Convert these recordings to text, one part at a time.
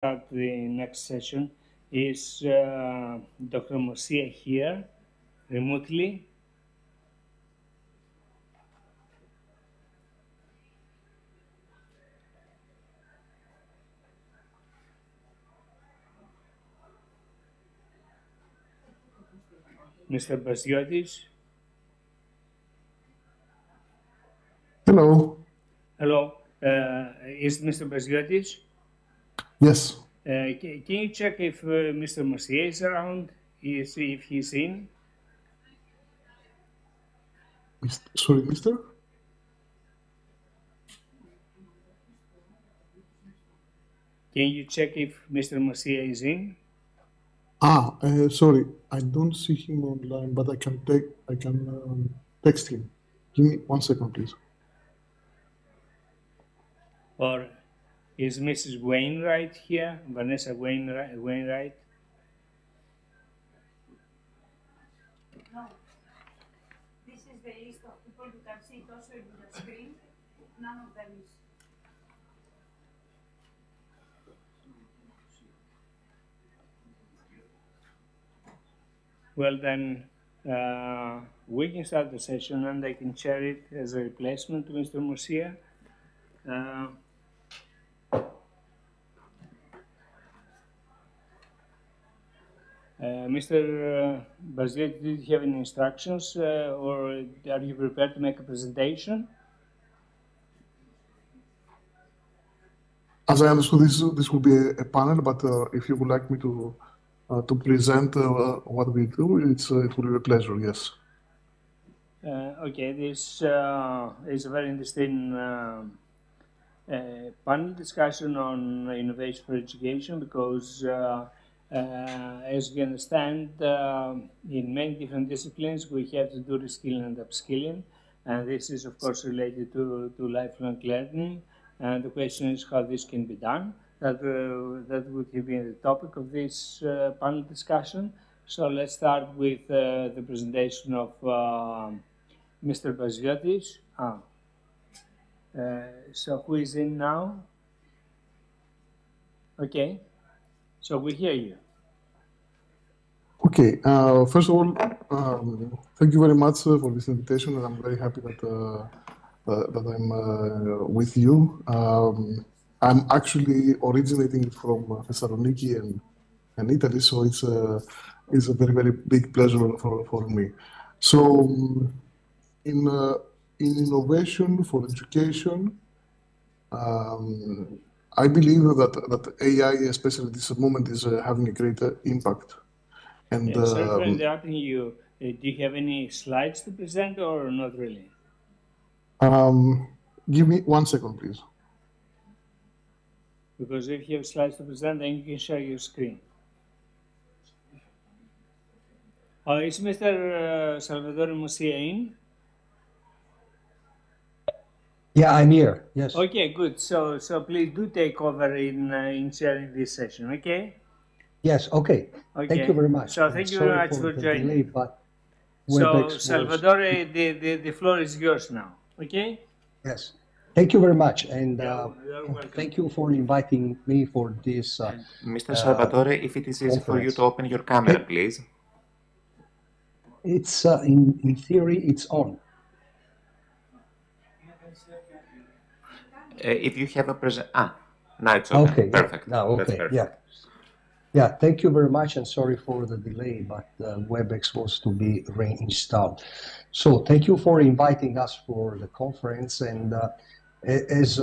start the next session. Is Dr. Moccia here remotely? Mr. Baziotis? Hello. Hello. Is Mr. Baziotis? Yes. Can you check if Mr. Moccia is around? If he's in? Sorry, mister? Can you check if Mr. Moccia is in? Sorry, I don't see him online, but I can text him. Give me 1 second, please. Or is Mrs. Wainwright here? Vanessa Wainwright? No. This is the list of people you can see it also in the screen. None of them is. Well, then we can start the session and I can share it as a replacement to Mr. Moccia. Mr. Baziotis, did you have any instructions or are you prepared to make a presentation? As I understood, this will be a panel, but if you would like me to present what we do, it will be a pleasure, yes. Okay, this is a very interesting panel discussion on innovation for education because as you understand, in many different disciplines, we have to do reskilling and upskilling, and this is, of course, related to lifelong learning. And the question is how this can be done. That would have been the topic of this panel discussion. So let's start with the presentation of Mr. Baziotis. So who is in now? Okay. So we hear you. Okay. First of all, thank you very much for this invitation, and I'm very happy that I'm with you. I'm actually originating from Thessaloniki and Italy, so it's a very, very big pleasure for me. So in innovation for education, I believe that AI, especially at this moment, is having a great impact. And sorry for interrupting you. Do you have any slides to present or not really? Give me 1 second, please. Because if you have slides to present, then you can share your screen. Is Mr. Salvatore Moccia in? Yeah, I'm here. Yes. Okay, good. So please do take over in sharing this session. Okay. Yes. Okay. Thank you very much. So thank you very much for joining. Delay, but so Salvatore, the floor is yours now. Okay. Yes. Thank you very much, and thank you for inviting me for this. Mr. Salvatore, if it is easy for you to open your camera, please. It's in theory, it's on. If you have a now it's okay. Okay. Perfect. Now, okay. That's perfect. Yeah. Yeah. Thank you very much, and sorry for the delay, but WebEx was to be reinstalled. So thank you for inviting us for the conference, and as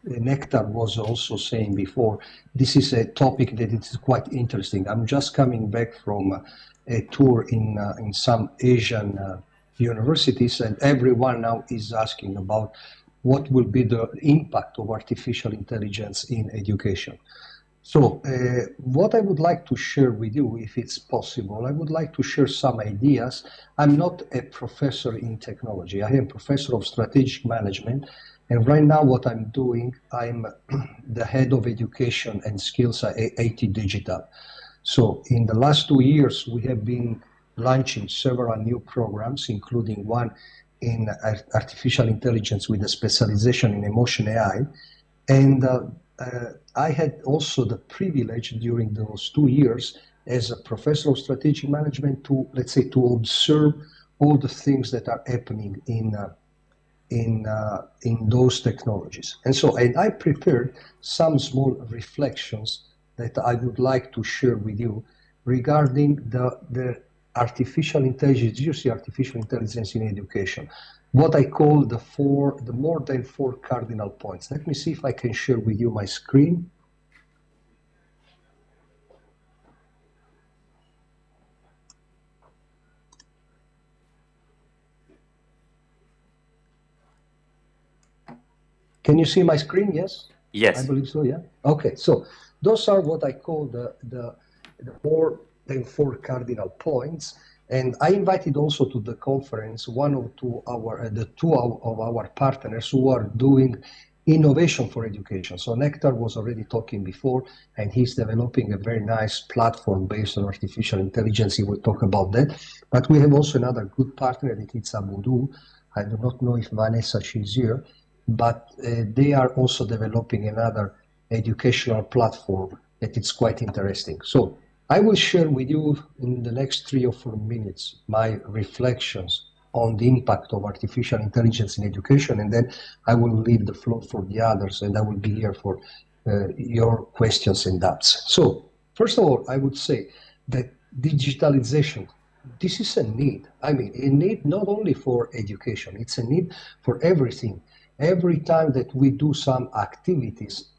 Nektar was also saying before, this is a topic that is quite interesting. I'm just coming back from a tour in some Asian universities, and everyone now is asking about what will be the impact of artificial intelligence in education. So what I would like to share with you, if it's possible, I would like to share some ideas. I'm not a professor in technology. I am professor of strategic management. And right now what I'm doing, I'm the head of education and skills at AIDA Digital. So in the last 2 years, we have been launching several new programs, including one in artificial intelligence with a specialization in emotion AI. And I had also the privilege during those 2 years as a professor of strategic management to, let's say, to observe all the things that are happening in those technologies. And I prepared some small reflections that I would like to share with you regarding the artificial intelligence, you see artificial intelligence in education, what I call the more than 4 cardinal points. Let me see if I can share with you my screen. Can you see my screen? Yes? Yes. I believe so, yeah? Okay, so those are what I call the more than 4 cardinal points. And I invited also to the conference the two of our partners who are doing innovation for education. So Nektar was already talking before, and he's developing a very nice platform based on artificial intelligence. He will talk about that. But we have also another good partner, that it's Abodoo. I do not know if Vanessa, she's here, but they are also developing another educational platform that is quite interesting. So I will share with you in the next 3 or 4 minutes my reflections on the impact of artificial intelligence in education, and then I will leave the floor for the others, and I will be here for your questions and doubts. So first of all, I would say that digitalization, this is a need. I mean, a need not only for education, it's a need for everything. Every time that we do some activities,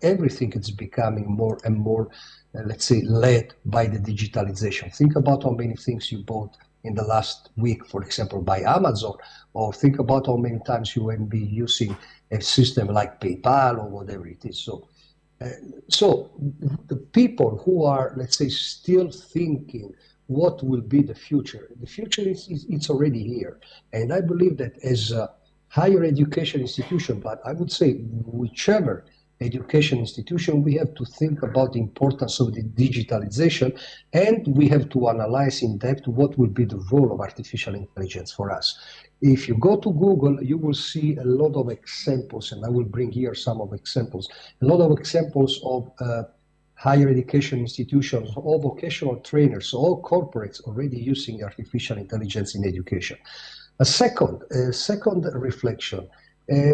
everything is becoming more and more, let's say, led by the digitalization. Think about how many things you bought in the last week, for example, by Amazon, or think about how many times you will be using a system like PayPal or whatever it is. So the people who are, let's say, still thinking what will be the future it's already here. And I believe that as a higher education institution, but I would say whichever education institution, we have to think about the importance of the digitalization, and we have to analyze in depth what will be the role of artificial intelligence for us. If you go to Google, you will see a lot of examples, and I will bring here some of examples, a lot of examples of higher education institutions, all vocational trainers, all corporates already using artificial intelligence in education. A second reflection,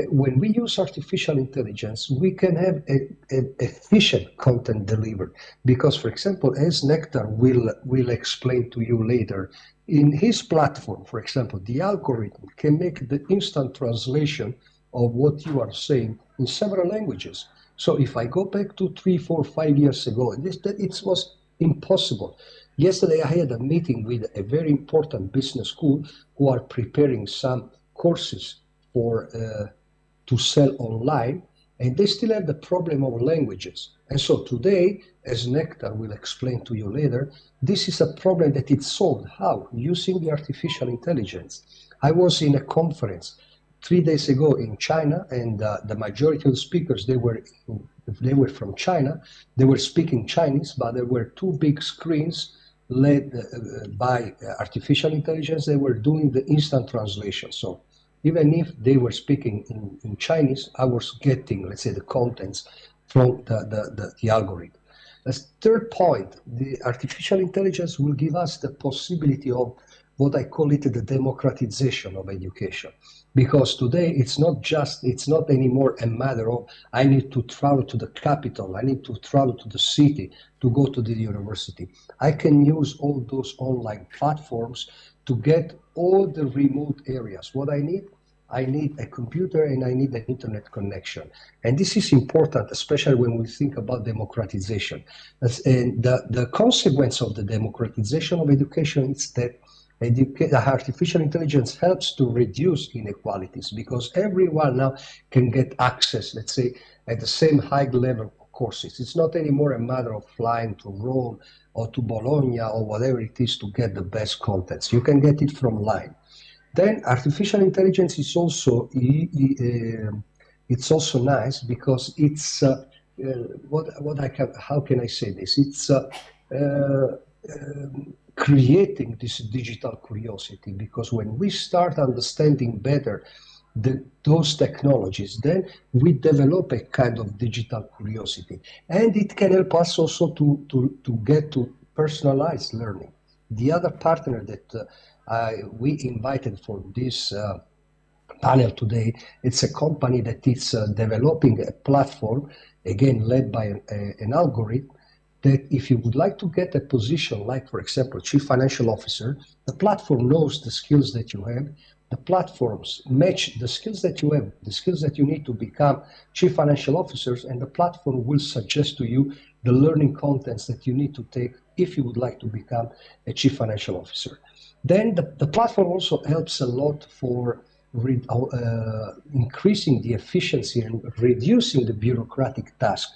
when we use artificial intelligence, we can have efficient content delivered. Because, for example, as Nektar will explain to you later, in his platform, for example, the algorithm can make the instant translation of what you are saying in several languages. So if I go back to 3, 4, 5 years ago, it was impossible. Yesterday, I had a meeting with a very important business school who are preparing some courses for to sell online, and they still have the problem of languages. And so today, as Nektar will explain to you later, this is a problem that is solved. How? Using the artificial intelligence. I was in a conference 3 days ago in China, and the majority of the speakers, they were from China. They were speaking Chinese, but there were 2 big screens led by artificial intelligence. They were doing the instant translation. So even if they were speaking in Chinese, I was getting, let's say, the contents from the algorithm. As third point, the artificial intelligence will give us the possibility of what I call it the democratization of education. Because today it's not anymore a matter of I need to travel to the capital, I need to travel to the city to go to the university. I can use all those online platforms to get all the remote areas. What I need a computer and I need an internet connection. And this is important, especially when we think about democratization. And the consequence of the democratization of education is that artificial intelligence helps to reduce inequalities, because everyone now can get access, let's say, at the same high level of courses. It's not anymore a matter of flying to Rome or to Bologna or whatever it is to get the best contents. You can get it from online. Then artificial intelligence is also it's also nice because it's how can I say this? It's creating this digital curiosity, because when we start understanding better those technologies, then we develop a kind of digital curiosity. And it can help us also to get to personalized learning. The other partner that we invited for this panel today, it's a company that is developing a platform, again, led by an algorithm, that if you would like to get a position like, for example, Chief Financial Officer, the platform knows the skills that you have, the platforms match the skills that you have, the skills that you need to become Chief Financial Officers, and the platform will suggest to you the learning contents that you need to take if you would like to become a Chief Financial Officer. Then the platform also helps a lot for increasing the efficiency and reducing the bureaucratic task.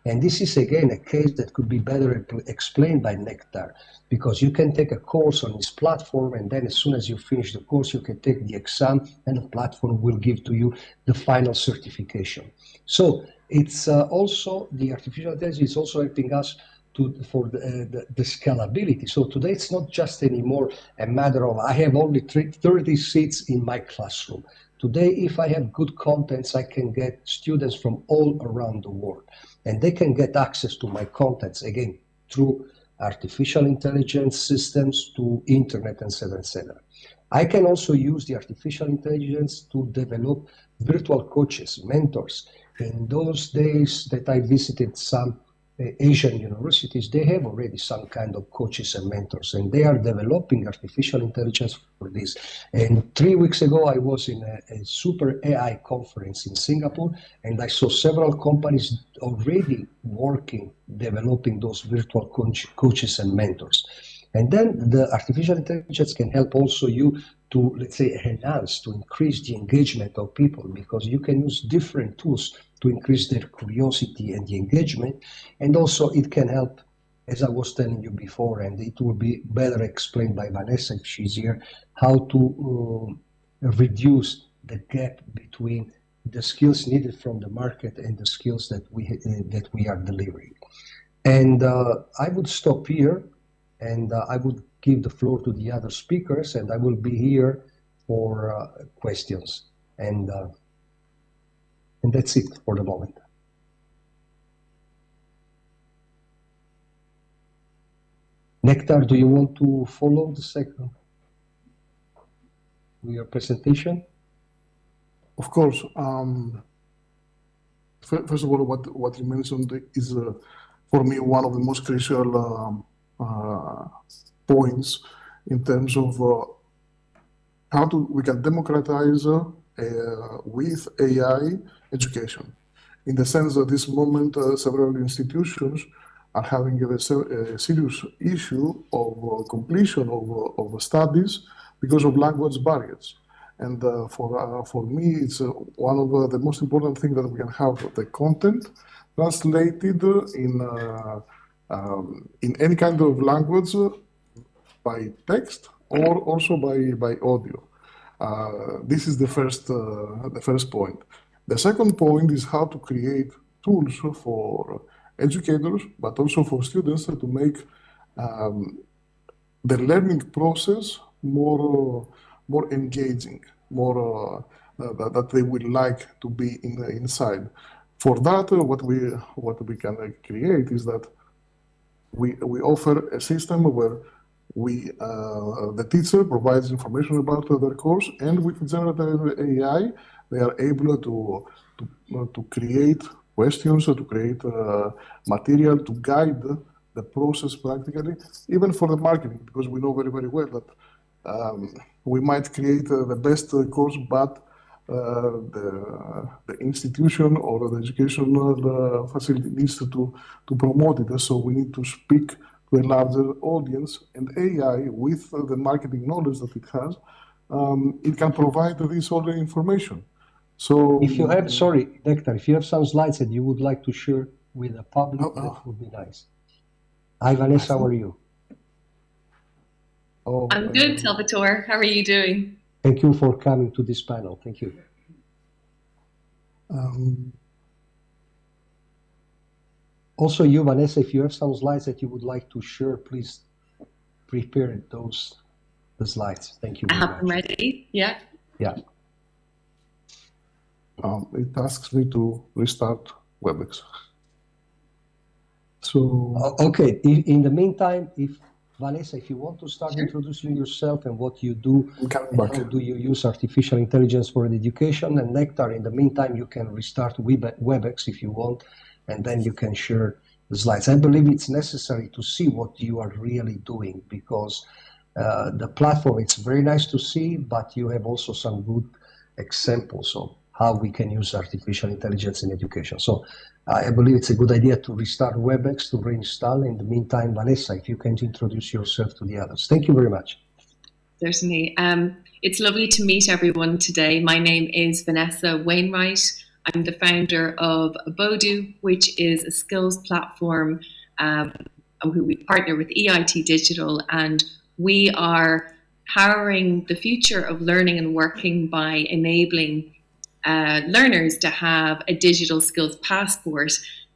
And this is again a case that could be better explained by Nektar, because you can take a course on this platform, and then as soon as you finish the course, you can take the exam, and the platform will give to you the final certification. So it's also, the artificial intelligence is also helping us for the scalability. So today it's not just anymore a matter of I have only 30 seats in my classroom. Today, if I have good contents, I can get students from all around the world, and they can get access to my contents, again, through artificial intelligence systems, to internet, etc., etc. I can also use the artificial intelligence to develop virtual coaches, mentors. In those days that I visited some Asian universities, they have already some kind of coaches and mentors, and they are developing artificial intelligence for this. And 3 weeks ago, I was in a super AI conference in Singapore, and I saw several companies already working, developing those virtual coaches and mentors. And then the artificial intelligence can help also you to, let's say, enhance, to increase the engagement of people, because you can use different tools to increase their curiosity and the engagement. And also it can help, as I was telling you before, and it will be better explained by Vanessa if she's here, how to reduce the gap between the skills needed from the market and the skills that we are delivering. And I would stop here, and I would give the floor to the other speakers, and I will be here for questions. And that's it for the moment. Nektar, do you want to follow the second with your presentation? Of course. First of all, what you mentioned is, for me, one of the most crucial points in terms of how we can democratize with AI education, in the sense that this moment several institutions are having a serious issue of completion of studies because of language barriers. And for me, it's one of the most important things that we can have the content translated in any kind of language by text or also by audio. This is the first point. The second point is how to create tools for educators, but also for students, to make the learning process more engaging, more that they would like to be inside. For that, what we can create is that we offer a system where the teacher provides information about their course, and with generative AI, they are able to create questions, to create material to guide the process practically, even for the marketing, because we know very, very well that we might create the best course, but the institution or the educational facility needs to promote it. So we need to speak to a larger audience, and AI, with the marketing knowledge that it has, it can provide this all the information. So if you have, sorry, Nektar, if you have some slides that you would like to share with the public, that would be nice. Hi, Vanessa, how are you? Oh, I'm good, Salvatore. How are you doing? Thank you for coming to this panel. Thank you. Also, you, Vanessa, if you have some slides that you would like to share, please prepare the slides. Thank you very much. I'm ready. Yeah. Yeah. it asks me to restart WebEx. So okay, in the meantime, if Vanessa, if you want to start introducing yourself and what you do, and how do you use artificial intelligence for education, and Nektar, in the meantime, you can restart WebEx if you want, and then you can share the slides. I believe it's necessary to see what you are really doing, because the platform, it's very nice to see, but you have also some good examples of how we can use artificial intelligence in education. So I believe it's a good idea to restart WebEx, to reinstall. In the meantime, Vanessa, if you can introduce yourself to the others. Thank you very much. Certainly. It's lovely to meet everyone today. My name is Vanessa Wainwright. I'm the founder of Abodoo, which is a skills platform who we partner with EIT Digital, and we are powering the future of learning and working by enabling learners to have a digital skills passport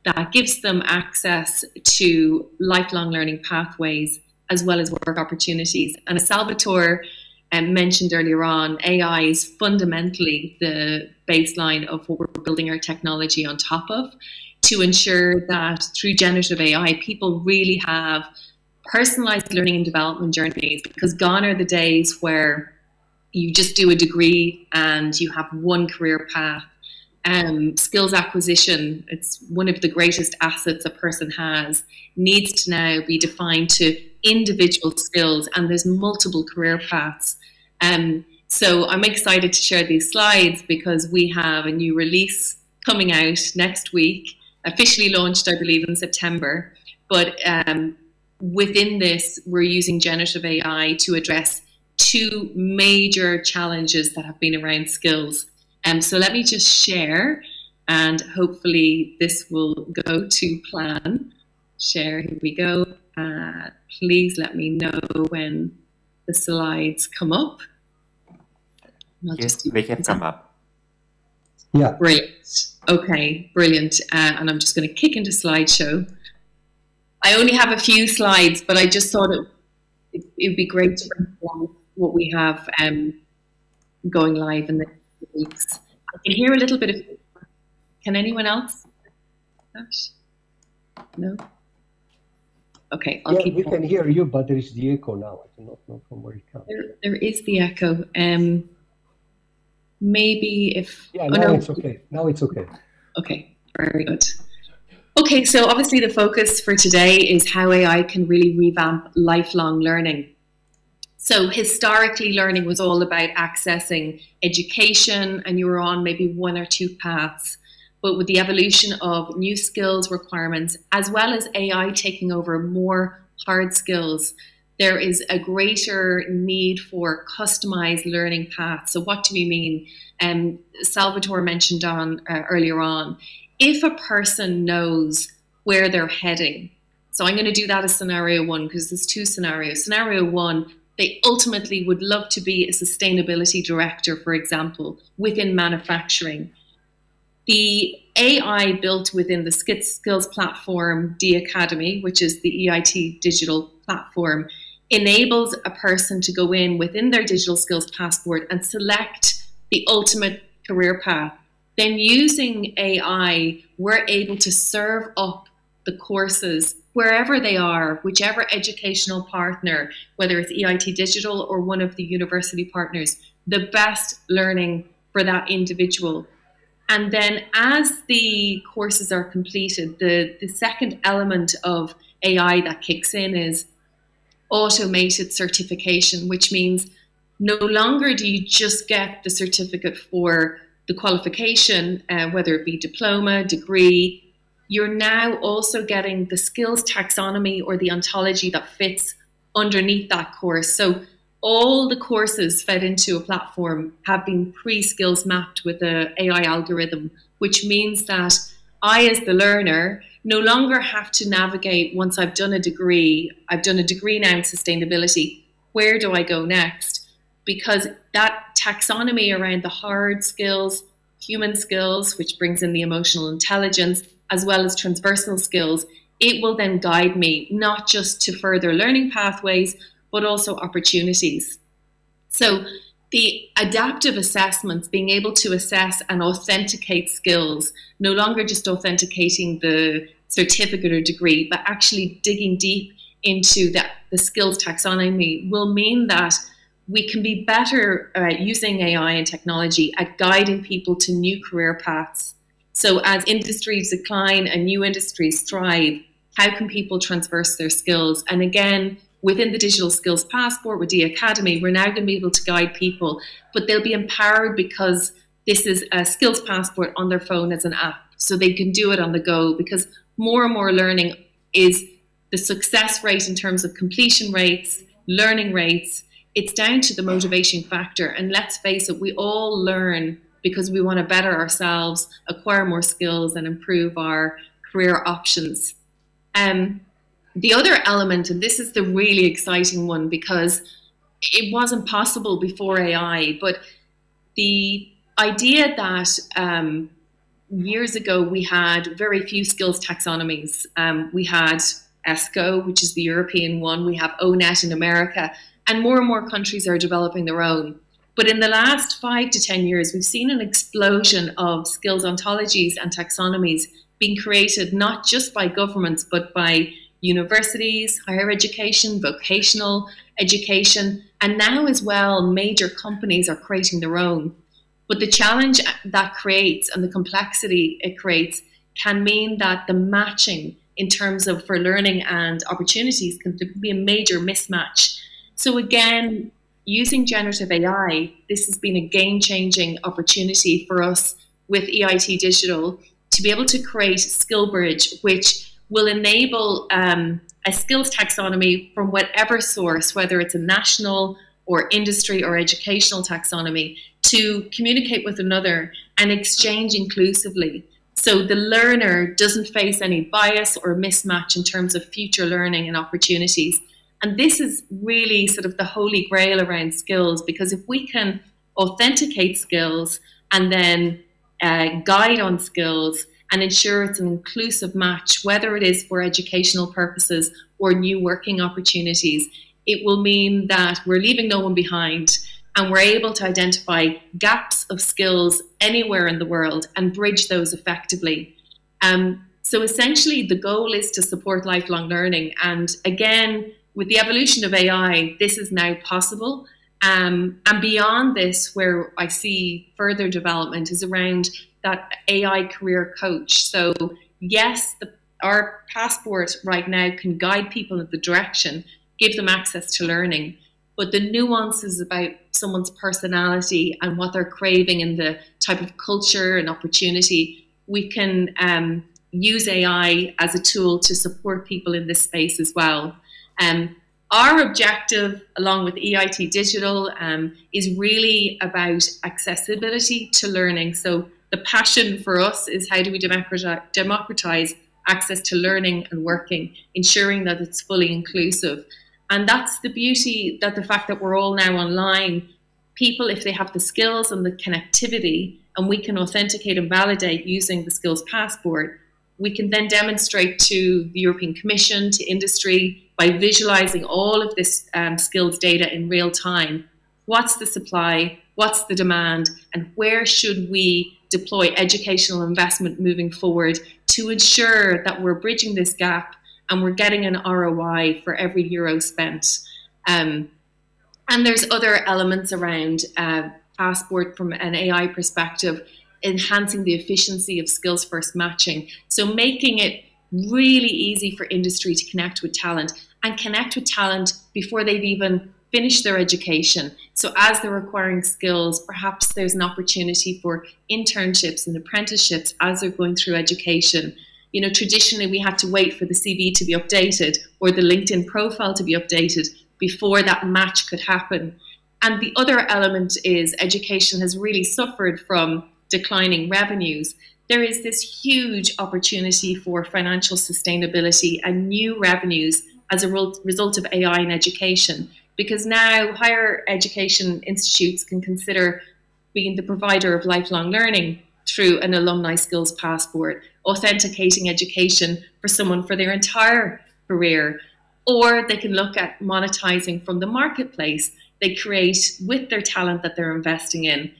that gives them access to lifelong learning pathways as well as work opportunities. And as Salvatore mentioned earlier on, AI is fundamentally the baseline of what we're building our technology on top of, to ensure that through generative AI, people really have personalized learning and development journeys, because gone are the days where you just do a degree and you have one career path. Skills acquisition, it's one of the greatest assets a person has, needs to now be defined to individual skills, and there's multiple career paths. So I'm excited to share these slides because we have a new release coming out next week, officially launched, I believe, in September. But within this, we're using generative AI to address two major challenges that have been around skills. So let me just share, and hopefully this will go to plan. Share, here we go. Please let me know when the slides come up. Yes, they have come up. Yeah. Brilliant. Okay, brilliant. And I'm just going to kick into slideshow. I only have a few slides, but I just thought it would be great to bring forward what we have going live in the next weeks. I can hear a little bit of. Can anyone else? No? Okay, I'll keep we going. can hear you, but there is the echo now. I do not know from where it comes. There is the echo. Maybe if... Yeah, now it's okay. Now it's okay. Okay, very good. Okay, so obviously the focus for today is how AI can really revamp lifelong learning. So historically, learning was all about accessing education, and you were on maybe one or two paths. But with the evolution of new skills requirements, as well as AI taking over more hard skills, there is a greater need for customized learning paths. So what do we mean? Salvatore mentioned earlier on, if a person knows where they're heading, so I'm going to do that as scenario one because there's two scenarios. Scenario one, they ultimately would love to be a sustainability director, for example, within manufacturing. The AI built within the skills platform, D Academy, which is the EIT digital platform, enables a person to go in within their digital skills passport and select the ultimate career path. Then using AI, we're able to serve up the courses wherever they are, whichever educational partner, whether it's EIT Digital or one of the university partners, the best learning for that individual. And then as the courses are completed, the second element of AI that kicks in is automated certification, which means no longer do you just get the certificate for the qualification, whether it be diploma, degree, you're now also getting the skills taxonomy or the ontology that fits underneath that course. So all the courses fed into a platform have been pre-skills mapped with an AI algorithm, which means that I, as the learner, no longer have to navigate once I've done a degree now in sustainability, where do I go next? Because that taxonomy around the hard skills, human skills, which brings in the emotional intelligence, as well as transversal skills, it will then guide me not just to further learning pathways, but also opportunities. So the adaptive assessments, being able to assess and authenticate skills, no longer just authenticating the certificate or degree, but actually digging deep into the skills taxonomy, will mean that we can be better using AI and technology at guiding people to new career paths. So as industries decline and new industries thrive, how can people transverse their skills? And again, within the Digital Skills Passport with the Academy, we're now going to be able to guide people, but they'll be empowered because this is a skills passport on their phone as an app. So they can do it on the go, because more and more learning is the success rate in terms of completion rates, learning rates. It's down to the motivation factor. And let's face it, we all learn because we want to better ourselves, acquire more skills, and improve our career options. The other element, and this is the really exciting one because it wasn't possible before AI, but the idea that years ago we had very few skills taxonomies. We had UNESCO, which is the European one. We have ONET in America, and more countries are developing their own. But in the last 5 to 10 years, we've seen an explosion of skills ontologies and taxonomies being created, not just by governments, but by universities, higher education, vocational education, and now as well, major companies are creating their own. But the challenge that creates and the complexity it creates can mean that the matching in terms of for learning and opportunities can be a major mismatch. So again, using generative AI, this has been a game-changing opportunity for us with EIT Digital to be able to create SkillBridge, which will enable a skills taxonomy from whatever source, whether it's a national or industry or educational taxonomy, to communicate with another and exchange inclusively. So the learner doesn't face any bias or mismatch in terms of future learning and opportunities. And this is really sort of the holy grail around skills, because if we can authenticate skills and then guide on skills and ensure it's an inclusive match, whether it is for educational purposes or new working opportunities, it will mean that we're leaving no one behind and we're able to identify gaps of skills anywhere in the world and bridge those effectively. So essentially the goal is to support lifelong learning. And again, with the evolution of AI, this is now possible. And beyond this, where I see further development is around that AI career coach. So yes, our passport right now can guide people in the direction, give them access to learning, but the nuances about someone's personality and what they're craving and the type of culture and opportunity, we can use AI as a tool to support people in this space as well. Our objective, along with EIT Digital, is really about accessibility to learning. So the passion for us is how do we democratize access to learning and working, ensuring that it's fully inclusive. And that's the beauty, that the fact that we're all now online, people, if they have the skills and the connectivity, and we can authenticate and validate using the skills passport, we can then demonstrate to the European Commission, to industry, by visualizing all of this skills data in real time. What's the supply? What's the demand? And where should we deploy educational investment moving forward to ensure that we're bridging this gap and we're getting an ROI for every euro spent? And there's other elements around passport from an AI perspective, enhancing the efficiency of skills first matching. So making it really easy for industry to connect with talent and connect with talent before they've even finished their education. So as they're acquiring skills, perhaps there's an opportunity for internships and apprenticeships as they're going through education. You know, traditionally we had to wait for the CV to be updated or the LinkedIn profile to be updated before that match could happen. And the other element is education has really suffered from declining revenues. There is this huge opportunity for financial sustainability and new revenues as a result of AI in education, because now higher education institutes can consider being the provider of lifelong learning through an alumni skills passport, authenticating education for someone for their entire career, or they can look at monetizing from the marketplace. they create with their talent that they're investing in.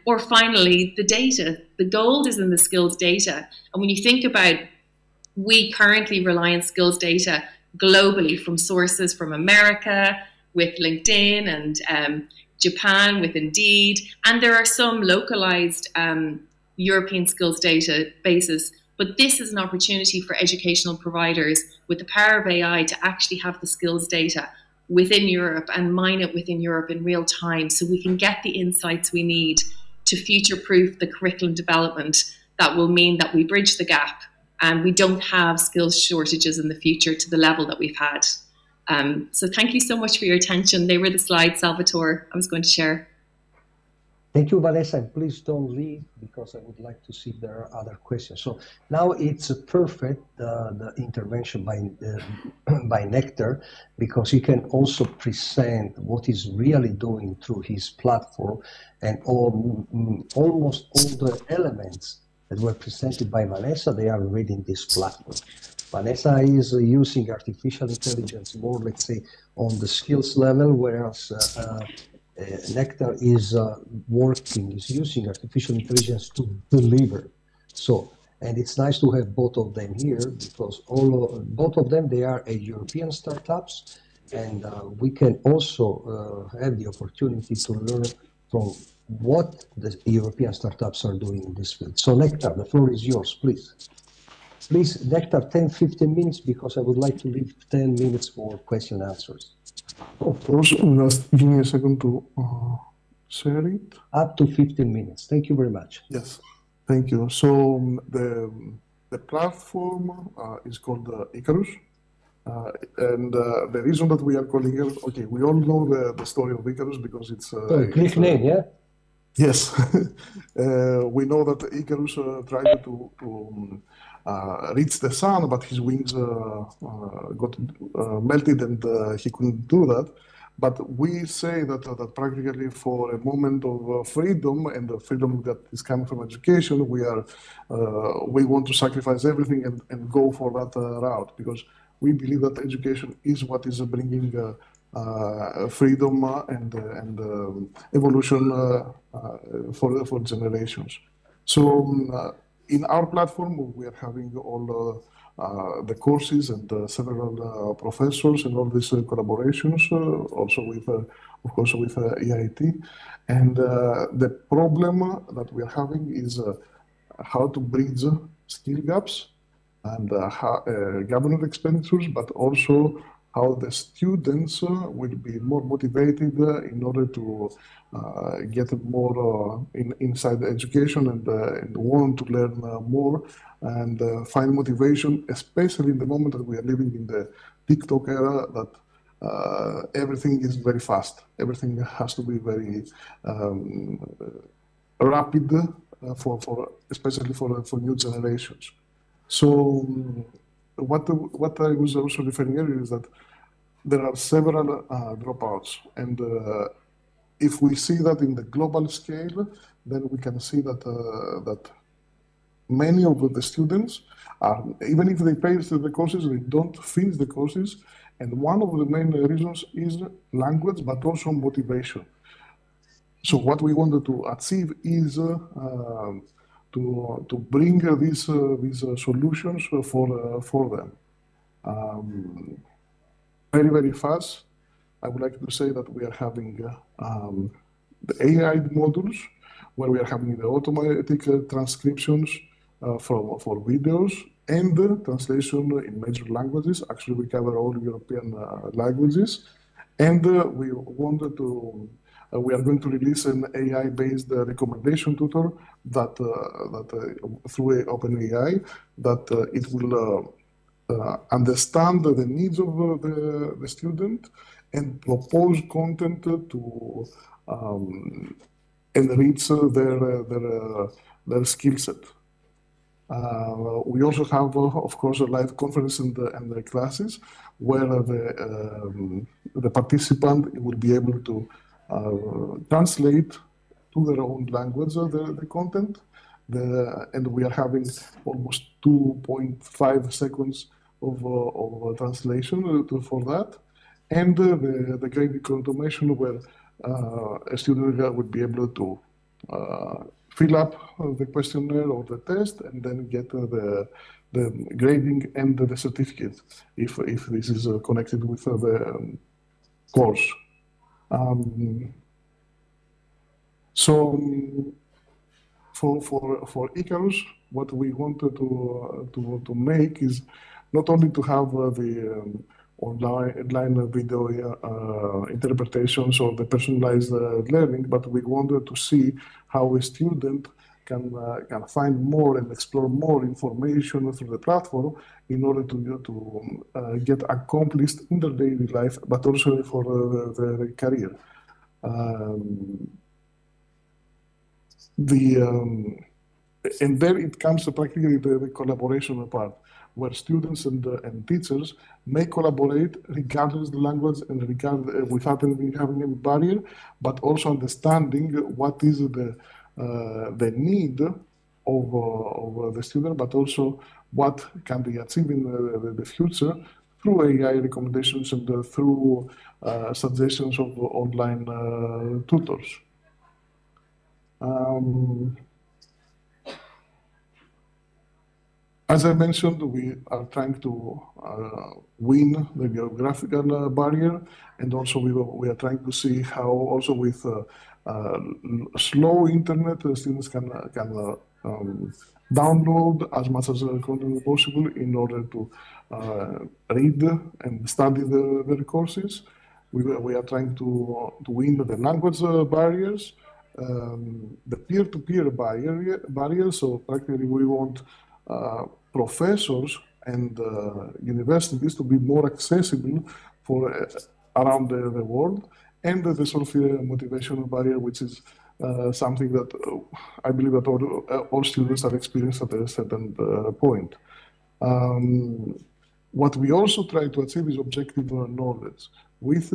Or finally, the data. The gold is in the skills data. And when you think about, we currently rely on skills data globally from sources from America with LinkedIn and Japan with Indeed. And there are some localized European skills databases. But this is an opportunity for educational providers with the power of AI to actually have the skills data within Europe and mine it within Europe in real time, so we can get the insights we need to future-proof the curriculum development that will mean that we bridge the gap and we don't have skills shortages in the future to the level that we've had. So thank you so much for your attention. They were the slides, Salvatore, I was going to share. Thank you, Vanessa, and please don't leave because I would like to see if there are other questions. So now it's perfect, the intervention by Nektar, because he can also present what he's really doing through his platform, and almost all the elements that were presented by Vanessa, they are within this platform. Vanessa is using artificial intelligence more, let's say, on the skills level, whereas Nektar is using artificial intelligence to deliver. So, and it's nice to have both of them here because both of them, they are European startups, and we can also have the opportunity to learn from what the European startups are doing in this field. So Nektar, the floor is yours, please. Please, Nektar, 10-15 minutes because I would like to leave 10 minutes for question and answers. Of course, just give me a second to share it. Up to 15 minutes. Thank you very much. Yes, thank you. So the platform is called ICARUS. And the reason that we are calling it, okay, we all know the story of ICARUS because it's a Greek name, yeah? Yes. We know that ICARUS tried to reach the sun, but his wings got melted and he couldn't do that. But we say that practically for a moment of freedom and the freedom that is coming from education, we want to sacrifice everything and go for that route because we believe that education is what is bringing freedom and evolution for generations. So in our platform, we are having all the courses and several professors and all these collaborations, also with, of course, with EIT. And the problem that we are having is how to bridge skill gaps and government expenditures, but also how the students will be more motivated in order to get more inside the education and want to learn more and find motivation, especially in the moment that we are living in the TikTok era, that everything is very fast. Everything has to be very rapid, especially for new generations. So what I was also referring earlier is that there are several dropouts, and if we see that in the global scale, then we can see that many of the students are, even if they pay the courses, they don't finish the courses, and one of the main reasons is language, but also motivation. So what we wanted to achieve is to bring these solutions for them. Very, very fast, I would like to say that we are having the AI modules, where we are having the automatic transcriptions for videos and translation in major languages. Actually, we cover all European languages. And we wanted to, we are going to release an AI-based recommendation tutor that through OpenAI, that it will understand the needs of the student and propose content to enrich their skill set. We also have, of course, a live conference and the classes where the participant will be able to translate to their own language the content. And we are having almost 2.5 seconds of translation for that. and the grading automation where a student would be able to fill up the questionnaire or the test and then get the grading and the certificate if this is connected with the course. So for ICARUS, what we wanted to make is not only to have the online video interpretations or the personalized learning, but we wanted to see how a student can find more and explore more information through the platform in order to get accomplished in their daily life, but also for their career. And there it comes to practically the collaboration part, where students and teachers may collaborate regardless of the language and without having any barrier, but also understanding what is the need of the student, but also what can be achieved in the future through AI recommendations and through suggestions of online tutors. As I mentioned, we are trying to win the geographical barrier, and also we are trying to see how also with slow internet, students can download as much as content as possible in order to read and study the courses. We are trying to win the language barriers, the peer-to-peer barrier. So practically we want professors and universities to be more accessible for around the world, and the sort of motivational barrier, which is something that I believe that all students have experienced at a certain point. What we also try to achieve is objective knowledge. With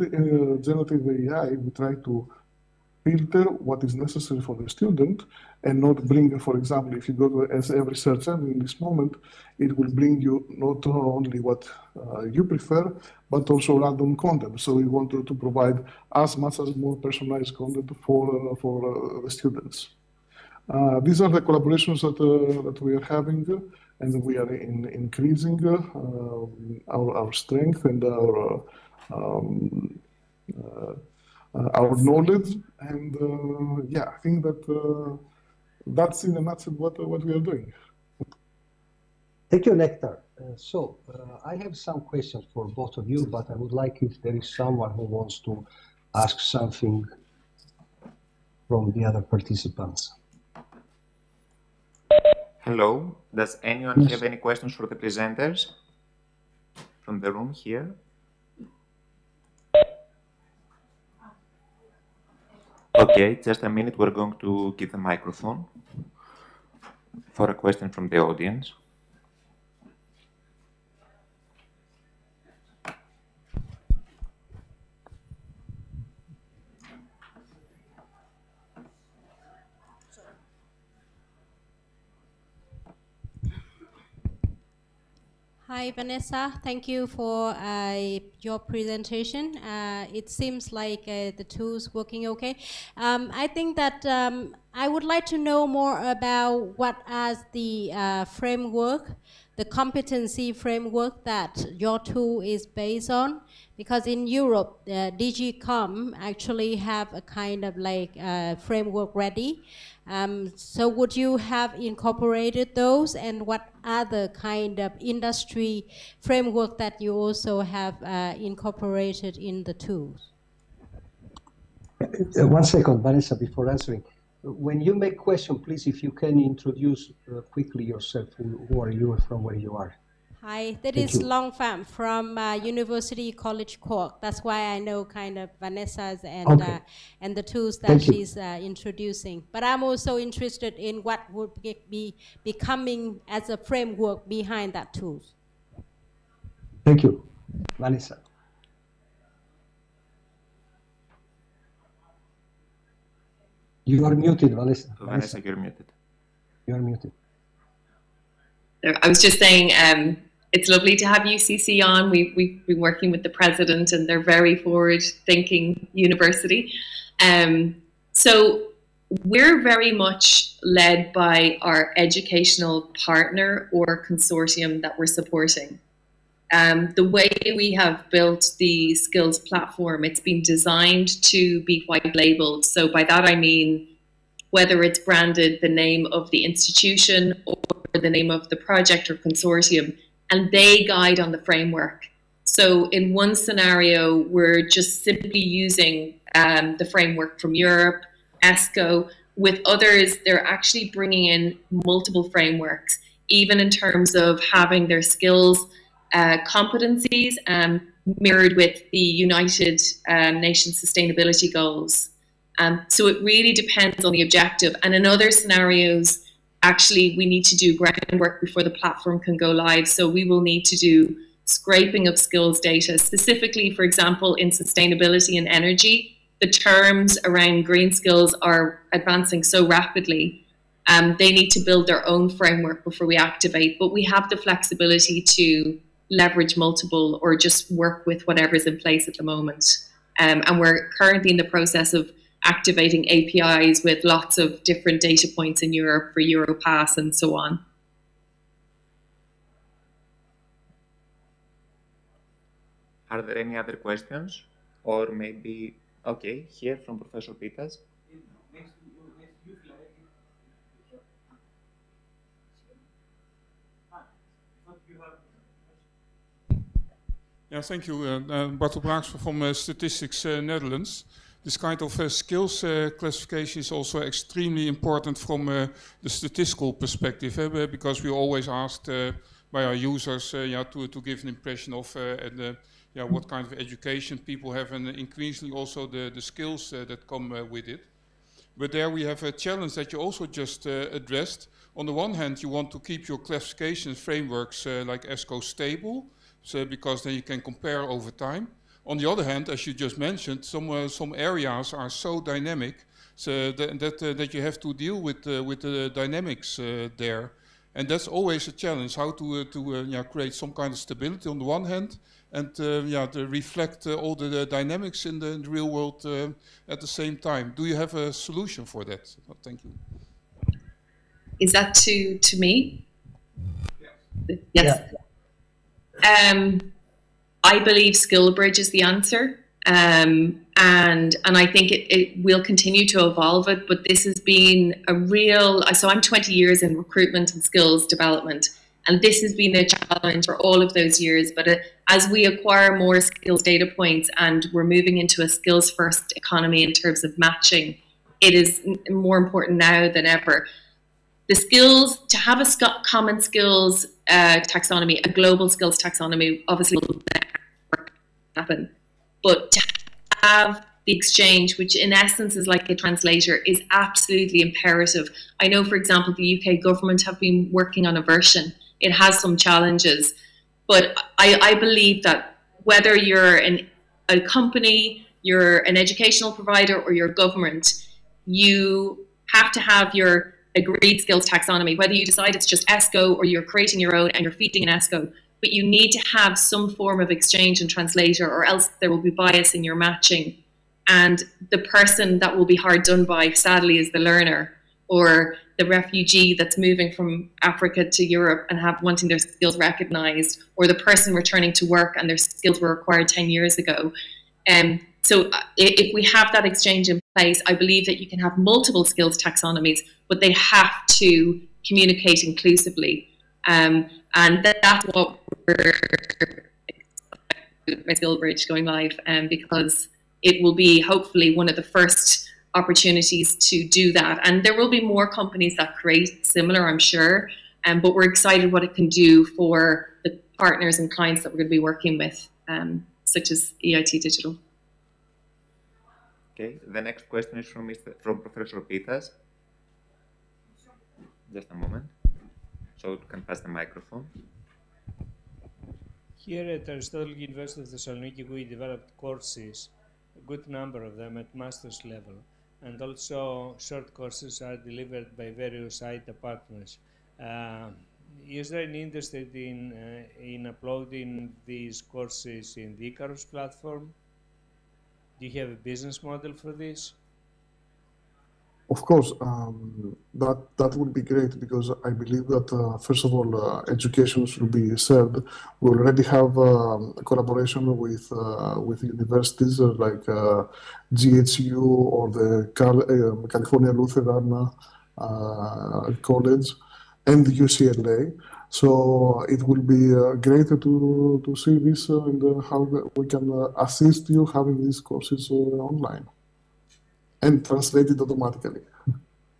generative AI, we try to filter what is necessary for the student and not bring, for example, if you go to every search engine in this moment, it will bring you not only what you prefer, but also random content. So we want to provide as much as more personalized content for the students. These are the collaborations that we are having, and we are increasing our strength and our knowledge, and yeah, I think that that's in a nutshell what we are doing. Thank you, Nektar. So I have some questions for both of you, but I would like if there is someone who wants to ask something from the other participants. Hello, does anyone have any questions for the presenters from the room here? Okay, just a minute, we're going to give the microphone for a question from the audience. Hi, Vanessa. Thank you for your presentation. It seems like the tool's working okay. I think that I would like to know more about what is the framework, the competency framework that your tool is based on. Because in Europe, DGCOM actually have a kind of like framework ready. So would you have incorporated those, and what other kind of industry framework that you also have incorporated in the tools? 1 second, Vanessa, before answering. When you make question, please, if you can introduce quickly yourself, who are you and from where you are. Hi, that is Long Pham from University College Cork. That's why I know kind of Vanessa's and the tools that she's introducing. But I'm also interested in what would be becoming as a framework behind that tools. Thank you. Vanessa. You are muted, Vanessa. Vanessa, you're muted. You're muted. I was just saying, It's lovely to have UCC on. We've been working with the president, and they're very forward-thinking university. So we're very much led by our educational partner or consortium that we're supporting. The way we have built the skills platform, it's been designed to be white labeled. So by that I mean whether it's branded the name of the institution or the name of the project or consortium, and they guide on the framework. So in one scenario, we're just simply using the framework from Europe, ESCO. With others, they're actually bringing in multiple frameworks, even in terms of having their skills competencies mirrored with the United Nations Sustainability Goals. So it really depends on the objective. And in other scenarios, actually, we need to do groundwork before the platform can go live. So we will need to do scraping of skills data, specifically, for example, in sustainability and energy. The terms around green skills are advancing so rapidly. They need to build their own framework before we activate, but we have the flexibility to leverage multiple or just work with whatever's in place at the moment. And we're currently in the process of activating APIs with lots of different data points in Europe for Europass and so on. Are there any other questions? Or maybe, okay, here from Professor Pitas. Yeah, thank you. Bart Braaks from Statistics Netherlands. This kind of skills classification is also extremely important from the statistical perspective, because we always asked by our users to give an impression of what kind of education people have, and increasingly also the skills that come with it. But there we have a challenge that you also just addressed. On the one hand, you want to keep your classification frameworks like ESCO stable, so because then you can compare over time. On the other hand, as you just mentioned, some areas are so dynamic so that you have to deal with the dynamics there, and that's always a challenge. How to create some kind of stability on the one hand, and to reflect all the dynamics in the real world at the same time. Do you have a solution for that? Thank you. Is that to me? Yeah. Yes. Yeah. I believe SkillBridge is the answer, and I think it will continue to evolve it. But this has been a real. So I'm 20 years in recruitment and skills development, and this has been a challenge for all of those years. But as we acquire more skills data points and we're moving into a skills first economy in terms of matching, it is more important now than ever. The skills, to have a common skills taxonomy, a global skills taxonomy, obviously will never happen. But to have the exchange, which in essence is like a translator, is absolutely imperative. I know, for example, the UK government have been working on a version. It has some challenges, but I believe that whether you're a company, you're an educational provider, or you're government, you have to have your agreed skills taxonomy, whether you decide it's just ESCO or you're creating your own and you're feeding an ESCO, but you need to have some form of exchange and translator, or else there will be bias in your matching. And the person that will be hard done by, sadly, is the learner or the refugee that's moving from Africa to Europe and wanting their skills recognized, or the person returning to work and their skills were acquired 10 years ago. So if we have that exchange in place, I believe that you can have multiple skills taxonomies, but they have to communicate inclusively. And that's what we're with SkillBridge going live, because it will be hopefully one of the first opportunities to do that. And there will be more companies that create similar, I'm sure, but we're excited what it can do for the partners and clients that we're going to be working with, such as EIT Digital. Okay, the next question is from Professor Pitas. Just a moment, so you can pass the microphone. Here at Aristotle University of Thessaloniki, we developed courses, a good number of them at master's level, and also short courses are delivered by various AIDA partners. is there any interest in uploading these courses in the ICARUS platform? Do you have a business model for this? Of course, that would be great, because I believe that first of all, education should be shared. We already have a collaboration with universities like GHU or the California Lutheran College and the UCLA. So it will be great to see this and how we can assist you having these courses online and translated automatically.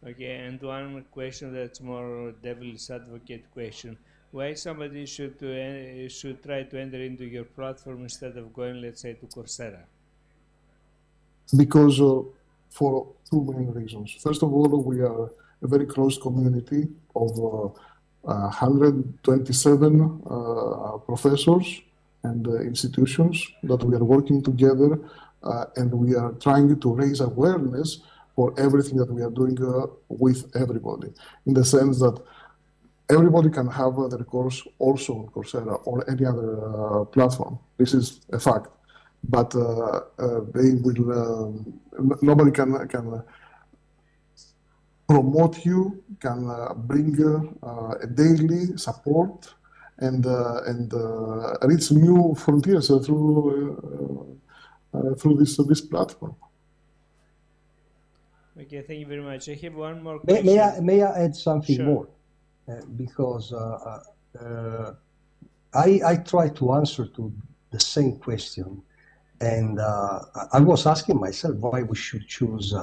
Okay, and one question that's more devil's advocate question. Why somebody should try to enter into your platform instead of going, let's say, to Coursera? Because for two main reasons. First of all, we are a very close community of 127 professors and institutions that we are working together, and we are trying to raise awareness for everything that we are doing with everybody, in the sense that everybody can have their course also on Coursera or any other platform. This is a fact. But they will, nobody can promote you, can bring a daily support and reach new frontiers through this platform. Okay, thank you very much. I have one more question. May I add something Sure. more? Because I try to answer to the same question, and I was asking myself why we should choose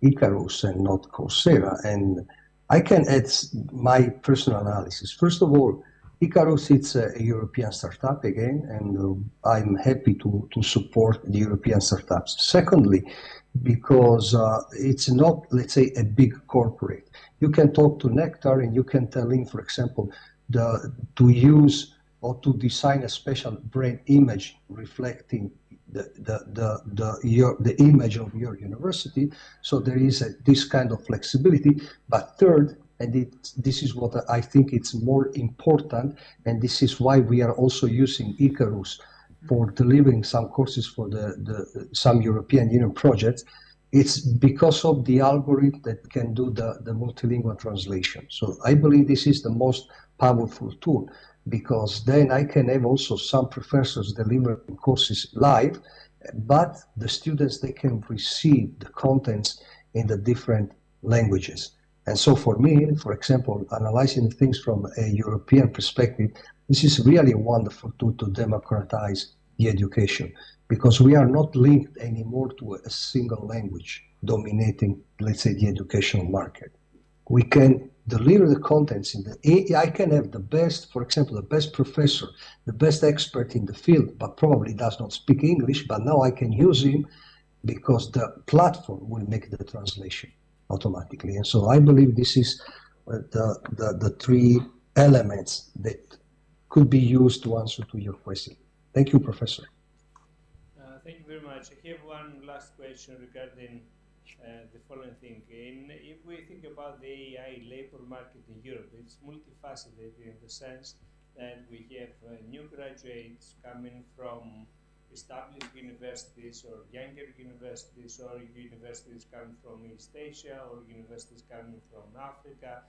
ICARUS and not Coursera, and I can add my personal analysis. First of all, ICARUS is a European startup again, and I'm happy to support the European startups. Secondly, because it's not, let's say, a big corporate. You can talk to Nektar and you can tell him, for example, to use or to design a special brand image reflecting the image of your university. So there is this kind of flexibility. But third, and this is what I think it's more important, and this is why we are also using ICARUS for delivering some courses for some European Union projects. It's because of the algorithm that can do the multilingual translation. So I believe this is the most powerful tool, because then I can have also some professors delivering courses live, but the students, they can receive the contents in the different languages. And so for me, for example, analyzing things from a European perspective, this is really a wonderful tool to democratize the education, because we are not linked anymore to a single language dominating, let's say, the educational market. We can deliver the contents I can have the best, for example, the best professor, the best expert in the field, but probably does not speak English, but now I can use him because the platform will make the translation automatically. And so I believe this is the three elements that could be used to answer to your question. Thank you, Professor. Thank you very much. I have one last question regarding the following thing. If we think about the AI labor market in Europe, it's multifaceted in the sense that we have new graduates coming from established universities or younger universities, or universities coming from East Asia, or universities coming from Africa,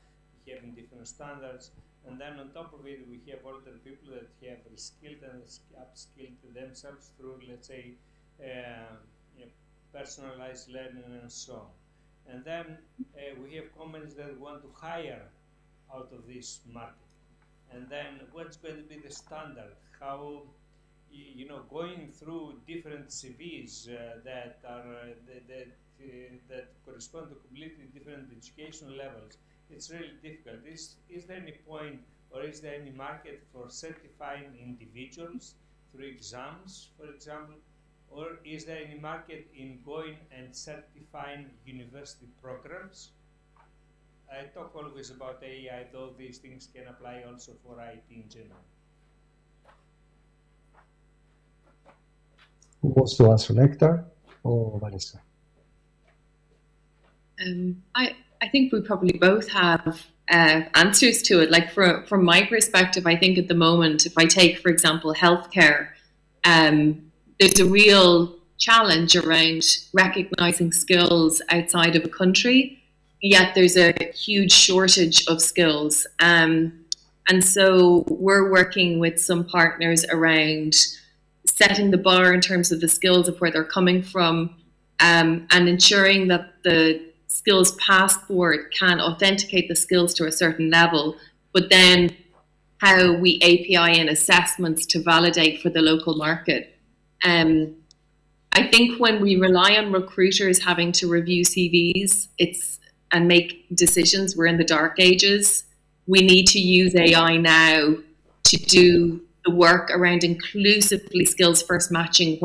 having different standards. And then on top of it, we have older people that have reskilled and upskilled themselves through, let's say, personalized learning and so on. And then we have companies that want to hire out of this market. And then what's going to be the standard? How, going through different CVs that correspond to completely different educational levels, it's really difficult. Is there any point, or is there any market for certifying individuals through exams, for example? Or is there any market in going and certifying university programs? I talk always about AI, though these things can apply also for IT in general. Who wants to answer, Nektar or Vanessa? I think we probably both have answers to it. Like from my perspective, I think at the moment, if I take, for example, healthcare, there's a real challenge around recognizing skills outside of a country, yet there's a huge shortage of skills. And so we're working with some partners around setting the bar in terms of the skills of where they're coming from, and ensuring that the skills passport can authenticate the skills to a certain level, but then how we API in assessments to validate for the local market. I think when we rely on recruiters having to review CVs and make decisions, we're in the dark ages. We need to use AI now to do the work around inclusively skills first matching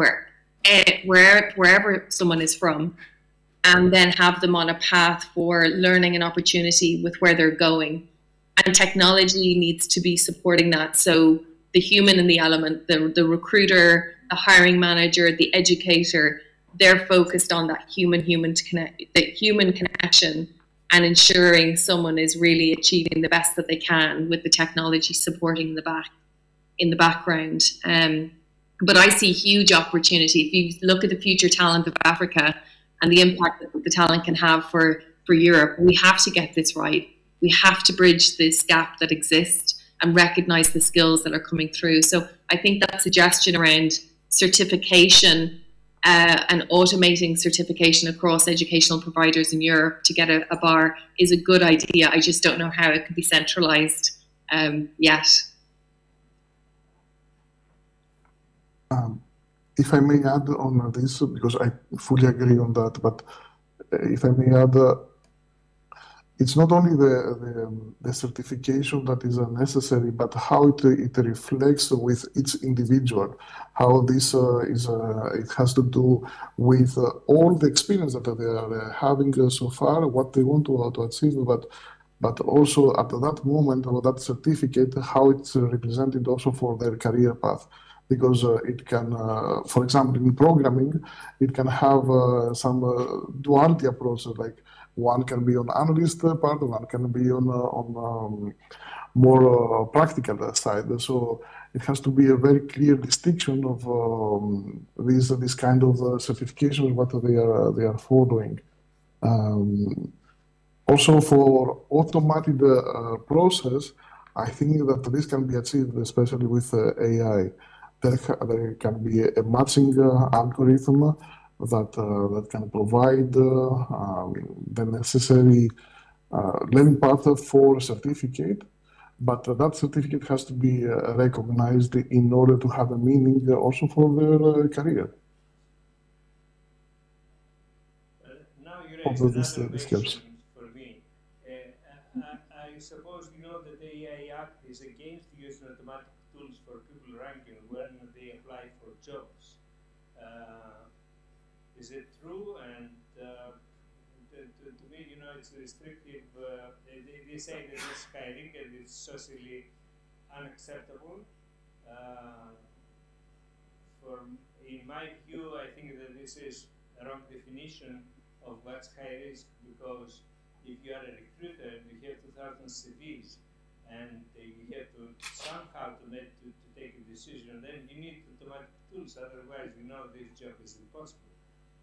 wherever someone is from, and then have them on a path for learning and opportunity with where they're going. And technology needs to be supporting that. So the human in the element, the recruiter, the hiring manager, the educator, they're focused on that human connection and ensuring someone is really achieving the best that they can with the technology supporting in the background. But I see huge opportunity. If you look at the future talent of Africa and the impact that the talent can have for Europe, we have to get this right. We have to bridge this gap that exists and recognize the skills that are coming through. So I think that suggestion around certification and automating certification across educational providers in Europe to get a bar is a good idea. I just don't know how it can be centralized yet. If I may add on this, because I fully agree on that, but if I may add, it's not only the certification that is necessary, but how it reflects with each individual, how this it has to do with all the experience that they are having so far, what they want to achieve, but also at that moment, or that certificate, how it's represented also for their career path. Because it can, for example, in programming, it can have some duality approach, like one can be on analyst part, one can be on more practical side. So it has to be a very clear distinction of this kind of certification, what they are following. Also, for automated process, I think that this can be achieved, especially with AI. There can be a matching algorithm that can provide the necessary learning path for a certificate, but that certificate has to be recognized in order to have a meaning also for their career. Now you raise another question for me. I suppose you know that the AI Act is against using automatic tools for people ranking when they apply for jobs. Is it true? And to me, you know, it's restrictive. They say that it's hiring and it's socially unacceptable. In my view, I think that this is a wrong definition of what's high risk, because if you are a recruiter, you have 2,000 CVs, and you have to somehow to take a decision, then you need automatic tools, otherwise you know this job is impossible.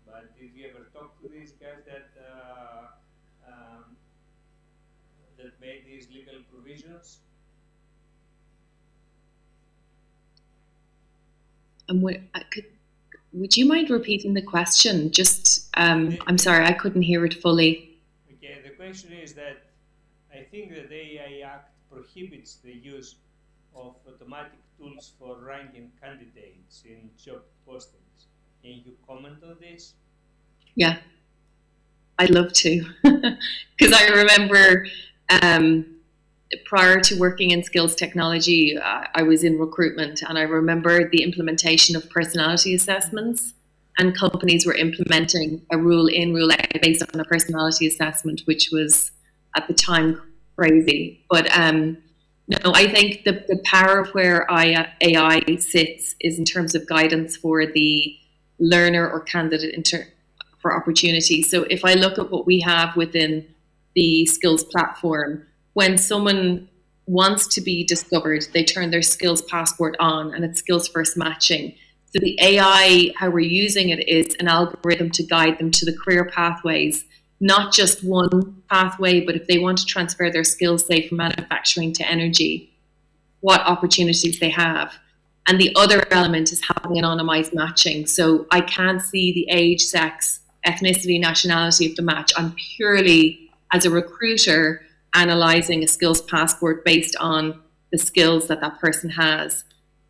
But did you ever talk to these guys that made these legal provisions? Would you mind repeating the question? Just, I'm sorry, I couldn't hear it fully. Okay, the question is that I think that the AI Act prohibits the use of automatic tools for ranking candidates in job postings. Can you comment on this? Yeah, I'd love to. Because I remember prior to working in skills technology, I was in recruitment, and I remember the implementation of personality assessments, and companies were implementing a rule in, rule out based on a personality assessment, which was at the time crazy. But no, I think the power of where AI sits is in terms of guidance for the learner or candidate for opportunity. So if I look at what we have within the skills platform, when someone wants to be discovered, they turn their skills passport on and it's skills first matching. So the AI, how we're using it is an algorithm to guide them to the career pathways, not just one pathway, but if they want to transfer their skills, say from manufacturing to energy, what opportunities they have. And the other element is having an anonymized matching. So I can't see the age, sex, ethnicity, nationality of the match. I'm purely, as a recruiter, analyzing a skills passport based on the skills that that person has.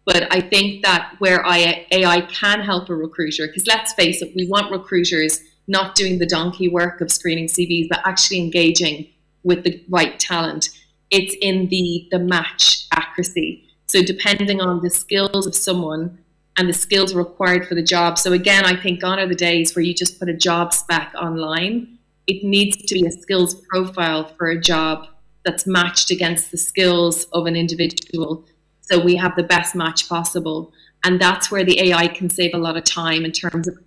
But I think that where AI can help a recruiter, because let's face it, we want recruiters not doing the donkey work of screening CVs, but actually engaging with the right talent. It's in the match accuracy. So depending on the skills of someone and the skills required for the job. So again, I think gone are the days where you just put a job spec online. It needs to be a skills profile for a job that's matched against the skills of an individual. So we have the best match possible. And that's where the AI can save a lot of time in terms of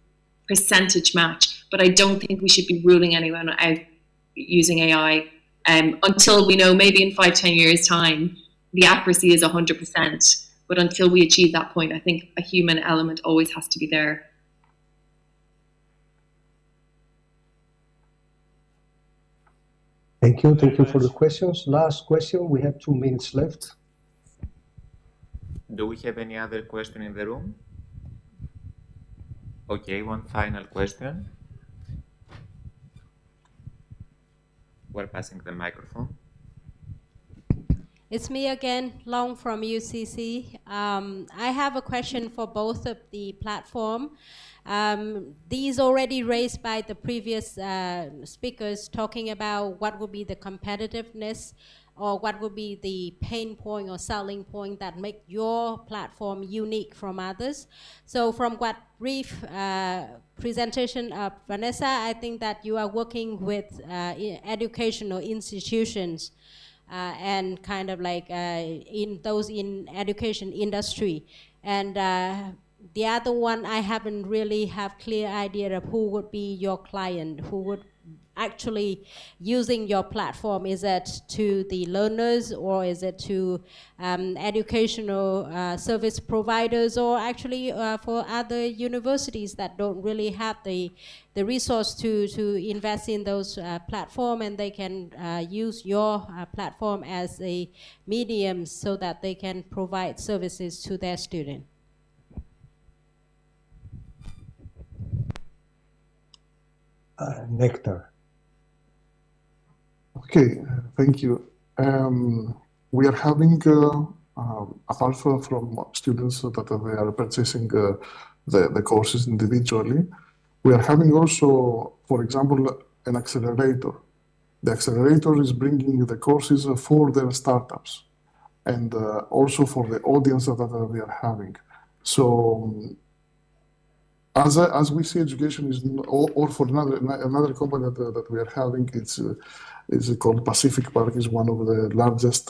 percentage match. But I don't think we should be ruling anyone out using AI until we know maybe in 5-10 years time, the accuracy is 100%. But until we achieve that point, I think a human element always has to be there. Thank you. Thank you for the questions. Last question. We have 2 minutes left. Do we have any other question in the room? Okay, one final question. We're passing the microphone. It's me again, Long from UCC. I have a question for both of the platform. These already raised by the previous speakers talking about what would be the competitiveness or what would be the pain point or selling point that make your platform unique from others. So from what brief presentation of Vanessa, I think that you are working with educational institutions and kind of like in those in education industry. And the other one, I haven't really have clear idea of who would be your client, who would actually using your platform. Is it to the learners or is it to educational service providers, or actually for other universities that don't really have the resource to invest in those platform, and they can use your platform as a medium so that they can provide services to their students? Nektar. Okay, thank you. We are having, apart from students that they are purchasing the courses individually, we are having also, for example, an accelerator. The accelerator is bringing the courses for their startups and also for the audience that they are having. So as we see education is, or for another company that we are having, it's called Pacific Park, is one of the largest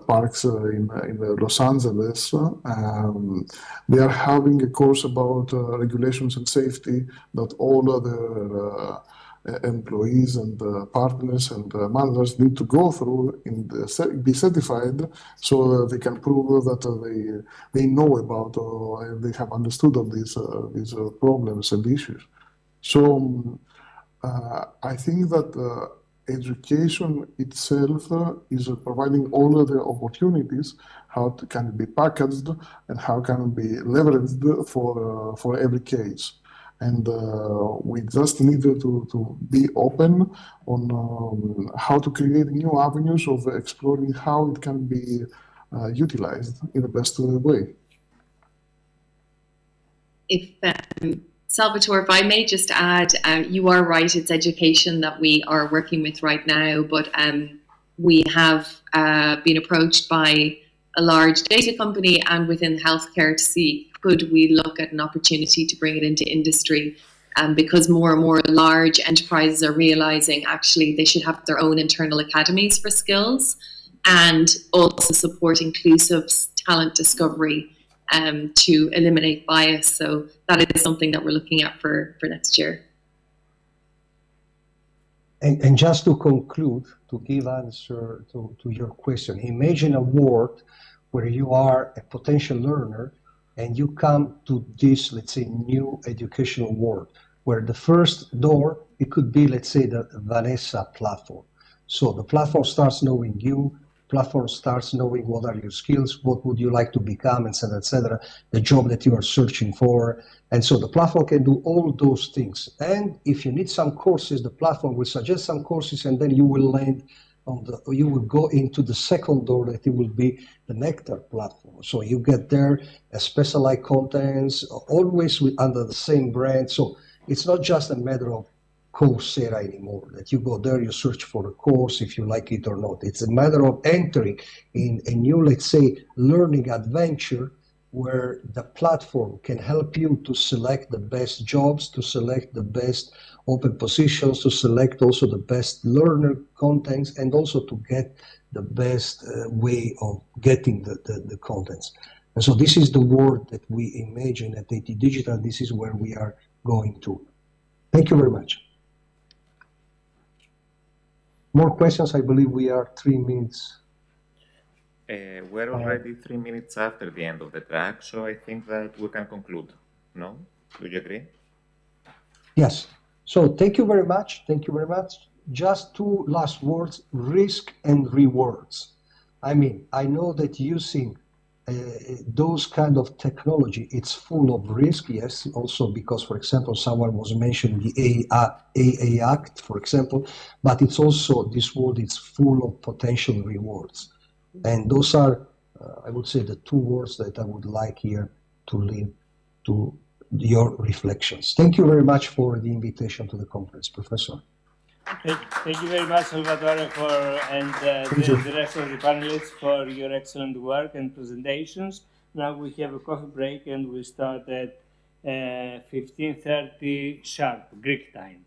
parks in Los Angeles. They are having a course about regulations and safety that all the employees and partners and managers need to go through and be certified, so they can prove that they know about and they have understood of these problems and issues. So I think that education itself is providing all of the opportunities, how can it be packaged and how can it be leveraged for every case. And we just need to be open on how to create new avenues of exploring how it can be utilized in the best way. If Salvatore, if I may just add, you are right, it's education that we are working with right now, but we have been approached by a large data company and within healthcare to see could we look at an opportunity to bring it into industry, because more and more large enterprises are realizing actually they should have their own internal academies for skills and also support inclusive talent discovery to eliminate bias. So that is something that we're looking at for next year. And just to conclude, to give answer to your question, imagine a world where you are a potential learner and you come to this, let's say, new educational world, where the first door, it could be, let's say, the Vanessa platform. So the platform starts knowing you, platform starts knowing what are your skills, what would you like to become, etc., the job that you are searching for. And so the platform can do all those things. And if you need some courses, the platform will suggest some courses, and then you will land on the, you will go into the second door that it will be the Nektar platform. So you get there specialized contents, always under the same brand. So it's not just a matter of Coursera anymore, that you go there, you search for a course if you like it or not. It's a matter of entering in a new, let's say, learning adventure where the platform can help you to select the best jobs, to select the best open positions, to select also the best learner contents, and also to get the best way of getting the contents. And so this is the world that we imagine at AT Digital. This is where we are going to. Thank you very much. More questions? I believe we are 3 minutes. We're already 3 minutes after the end of the track, so I think that we can conclude. No? Do you agree? Yes. So thank you very much. Thank you very much. Just 2 last words, risk and rewards. I mean, I know that using those kind of technology, it's full of risk, yes, also because, for example, someone was mentioning the AA Act, for example, but it's also, this world is full of potential rewards. And those are, I would say, the 2 words that I would like here to leave to your reflections. Thank you very much for the invitation to the conference, Professor. Thank you very much, Salvatore, and the rest of the panelists for your excellent work and presentations. Now we have a coffee break and we start at 15:30 sharp, Greek time.